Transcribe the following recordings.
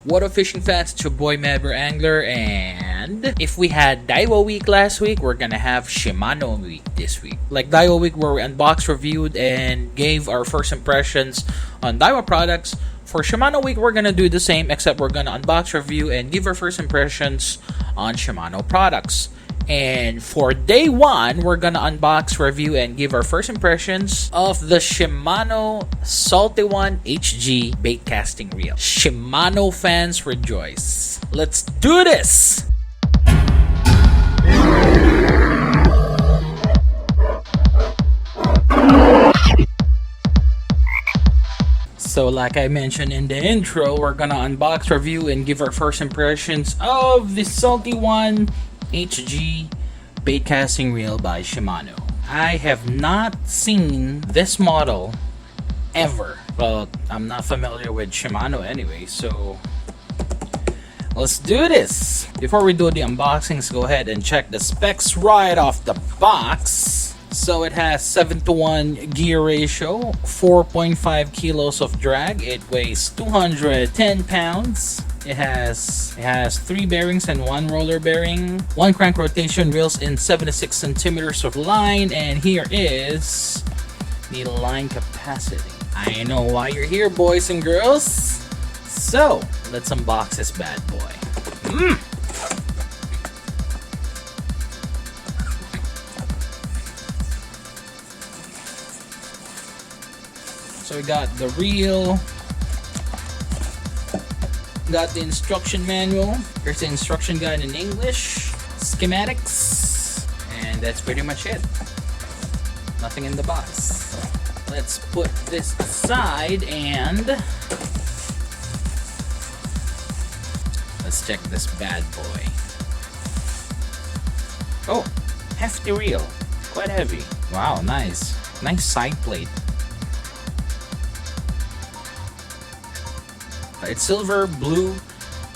What up, fishing fans? It's your boy Mabber Angler, and if we had Daiwa week last week, we're gonna have Shimano week this week. Like Daiwa week, where we unboxed, reviewed, and gave our first impressions on Daiwa products. For Shimano week, we're gonna do the same, except we're gonna unbox, review, and give our first impressions on Shimano products. And for day one, we're gonna unbox, review, and give our first impressions of the Shimano Salty One HG baitcasting reel. Shimano fans rejoice. Let's do this! So like I mentioned in the intro, we're gonna unbox, review, and give our first impressions of the Salty One HG baitcasting reel by Shimano. I have not seen this model ever. Well, I'm not familiar with Shimano anyway, so let's do this. Before we do the unboxing, let's go ahead and check the specs right off the box. So it has 7:1 gear ratio, 4.5 kilos of drag, it weighs 210 pounds. It has 3 bearings and 1 roller bearing, 1 crank rotation, reels in 76 centimeters of line, and here is the line capacity. I know why you're here, boys and girls. So let's unbox this bad boy. So we got the reel, got the instruction manual, here's the instruction guide in English, schematics, and that's pretty much it. Nothing in the box. Let's put this aside and let's check this bad boy. Oh, hefty reel, quite heavy. Wow, nice. Nice side plate. It's silver blue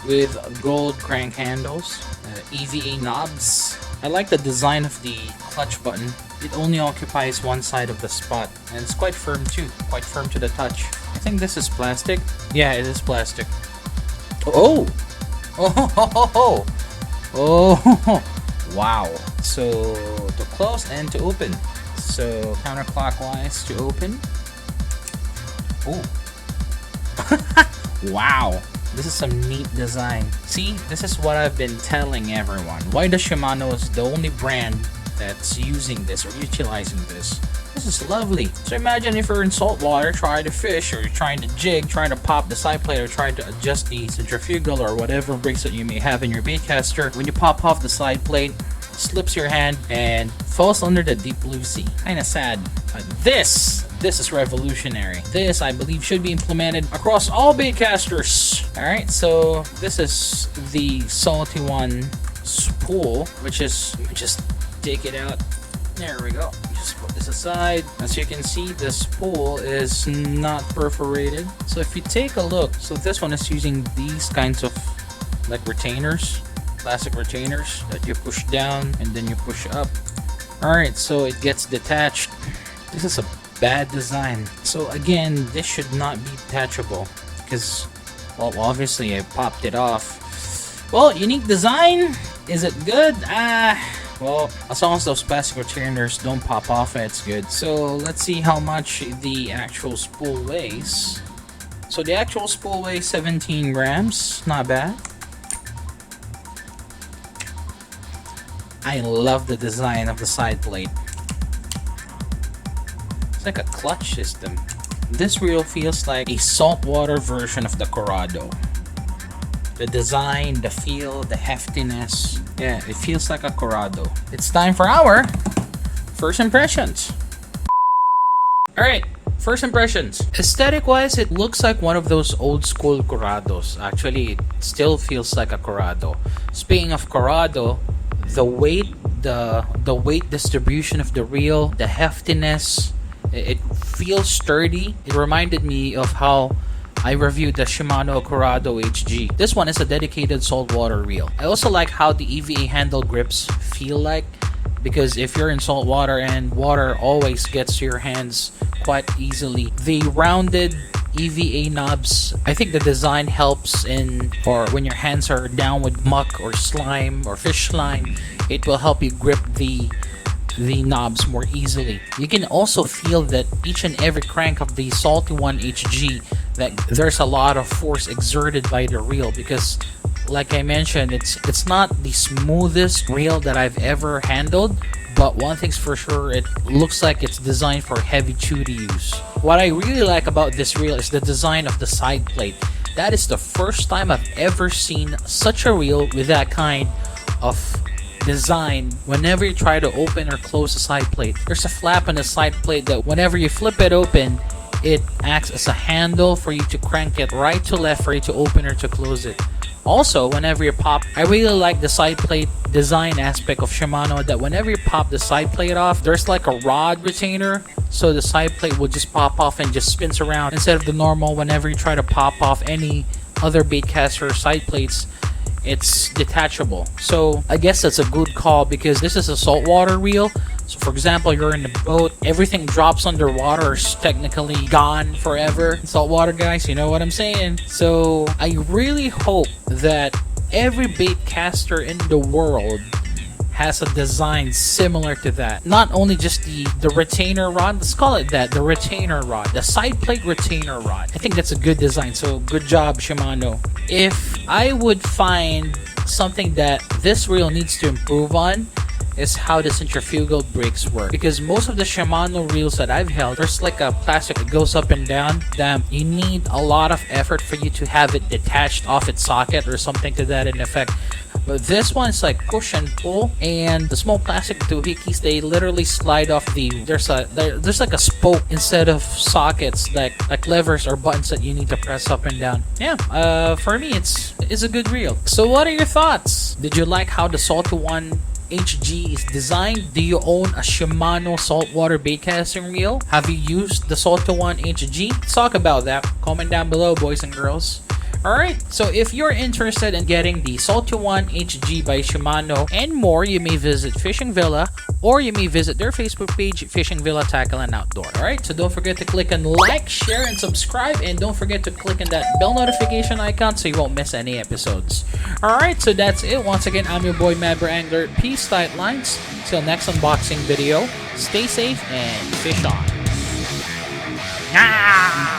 with gold crank handles, EVA knobs. I like the design of the clutch button. It only occupies one side of the spot, and it's quite firm too, quite firm to the touch. I think this is plastic. Yeah, it is plastic. Oh! Oh! Oh! Wow. So to close and to open. So counterclockwise to open. Oh. Wow, this is some neat design. See, this is what I've been telling everyone. Why the Shimano is the only brand that's using this or utilizing this. This is lovely. So imagine if you're in saltwater trying to fish, or you're trying to jig, trying to pop the side plate, or trying to adjust the centrifugal or whatever brakes that you may have in your baitcaster. When you pop off the side plate, slips your hand and falls under the deep blue sea. Kinda sad. But this is revolutionary. This, I believe, should be implemented across all baitcasters. Alright, so this is the Salty One spool, which is, just take it out. There we go. Just put this aside. As you can see, the spool is not perforated. So if you take a look, so this one is using these kinds of like retainers, plastic retainers that you push down and then you push up. Alright, so it gets detached. This is a bad design. So again, this should not be detachable because, well, obviously I popped it off. Well, unique design. Is it good? Well, as long as those plastic retainers don't pop off, it's good. So let's see how much the actual spool weighs. So the actual spool weighs 17 grams. Not bad. I love the design of the side plate. It's like a clutch system. This reel feels like a saltwater version of the Corrado. The design, the feel, the heftiness. Yeah, it feels like a Corrado. It's time for our first impressions. Alright, first impressions. Aesthetic wise, it looks like one of those old school Corrados. Actually, it still feels like a Corrado. Speaking of Corrado, the weight, the weight distribution of the reel, the heftiness, it feels sturdy. It reminded me of how I reviewed the Shimano Corrado HG. This one is a dedicated saltwater reel. I also like how the EVA handle grips feel like, because if you're in saltwater and water always gets to your hands quite easily, the rounded EVA knobs. I think the design helps in, or when your hands are down with muck or slime or fish slime, it will help you grip the knobs more easily. You can also feel that each and every crank of the Salty One HG, that there's a lot of force exerted by the reel, because like I mentioned, it's not the smoothest reel that I've ever handled, but one thing's for sure, it looks like it's designed for heavy duty use. What I really like about this reel is the design of the side plate. That is the first time I've ever seen such a reel with that kind of design. Whenever you try to open or close the side plate, there's a flap on the side plate that whenever you flip it open, it acts as a handle for you to crank it right to left for you to open or to close it. Also, whenever you pop, I really like the side plate design aspect of Shimano, that whenever you pop the side plate off, there's like a rod retainer, so the side plate will just pop off and just spins around, instead of the normal whenever you try to pop off any other baitcaster side plates, it's detachable. So I guess that's a good call, because this is a saltwater reel. So for example, you're in the boat, everything drops underwater, is technically gone forever. Saltwater guys, you know what I'm saying? So I really hope that every baitcaster in the world has a design similar to that. Not only just the retainer rod, let's call it that, the retainer rod, the side plate retainer rod. I think that's a good design, so good job Shimano. If I would find something that this reel needs to improve on, is how the centrifugal brakes work, because most of the Shimano reels that I've held, there's like a plastic that goes up and down, that you need a lot of effort for you to have it detached off its socket or something to that in effect. But this one is like push and pull, and the small plastic doohickeys, they literally slide off the, there's like a spoke instead of sockets, like levers or buttons that you need to press up and down. Yeah, for me it's a good reel. So what are your thoughts? Did you like how the Salty One HG is designed? Do you own a Shimano saltwater baitcasting reel? Have you used the Salty One HG? Let's talk about that. Comment down below, boys and girls. Alright, so if you're interested in getting the Salty One HG by Shimano and more, you may visit Fishing Villa, or you may visit their Facebook page, Fishing Villa Tackle and Outdoor. Alright, so don't forget to click on like, share, and subscribe, and don't forget to click on that bell notification icon so you won't miss any episodes. Alright, so that's it. Once again, I'm your boy Mabra Angler. Peace, tight lines. Till next unboxing video, stay safe and fish on. Ah!